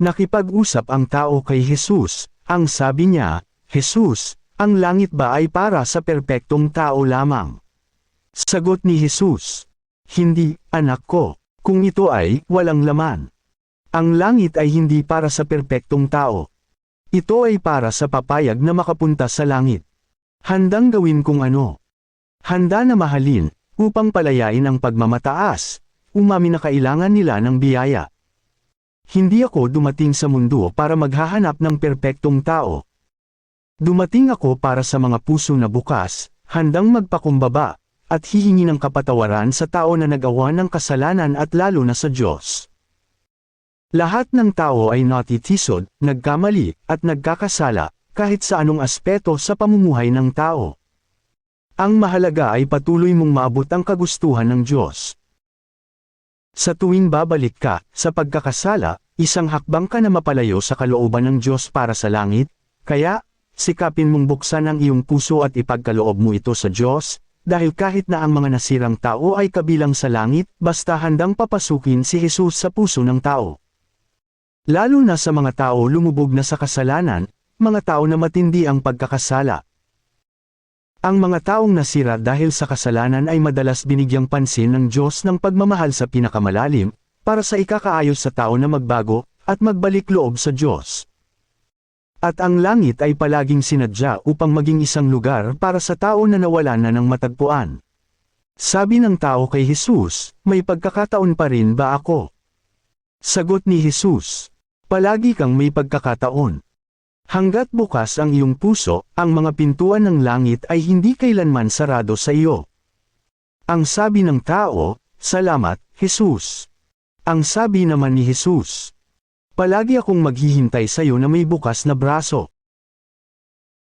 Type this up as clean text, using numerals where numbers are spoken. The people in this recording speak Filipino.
Nakipag-usap ang tao kay Jesus, ang sabi niya, "Jesus, ang langit ba ay para sa perpektong tao lamang?" Sagot ni Jesus, "Hindi, anak ko, kung ito ay walang laman. Ang langit ay hindi para sa perpektong tao. Ito ay para sa papayag na makapunta sa langit. Handang gawin kung ano. Handa na mahalin, upang palayain ang pagmamataas, umamin na kailangan nila ng biyaya. Hindi ako dumating sa mundo para maghahanap ng perpektong tao. Dumating ako para sa mga puso na bukas, handang magpakumbaba, at hihingi ng kapatawaran sa tao na nagawa ng kasalanan at lalo na sa Diyos. Lahat ng tao ay natitisod, nagkamali, at nagkakasala, kahit sa anong aspeto sa pamumuhay ng tao. Ang mahalaga ay patuloy mong maabot ang kagustuhan ng Diyos. Sa tuwing babalik ka, sa pagkakasala, isang hakbang ka na mapalayo sa kalooban ng Diyos para sa langit, kaya, sikapin mong buksan ang iyong puso at ipagkaloob mo ito sa Diyos, dahil kahit na ang mga nasirang tao ay kabilang sa langit, basta handang papasukin si Jesus sa puso ng tao. Lalo na sa mga tao lumubog na sa kasalanan, mga tao na matindi ang pagkakasala. Ang mga taong nasira dahil sa kasalanan ay madalas binigyang pansin ng Diyos ng pagmamahal sa pinakamalalim, para sa ikakaayos sa tao na magbago, at magbalik loob sa Diyos. At ang langit ay palaging sinadya upang maging isang lugar para sa tao na nawalan na ng matagpuan. Sabi ng tao kay Jesus, "May pagkakataon pa rin ba ako?" Sagot ni Jesus, "Palagi kang may pagkakataon. Hanggat bukas ang iyong puso, ang mga pintuan ng langit ay hindi kailanman sarado sa iyo." Ang sabi ng tao, "Salamat, Jesus." Ang sabi naman ni Jesus, "Palagi akong maghihintay sa iyo na may bukas na braso."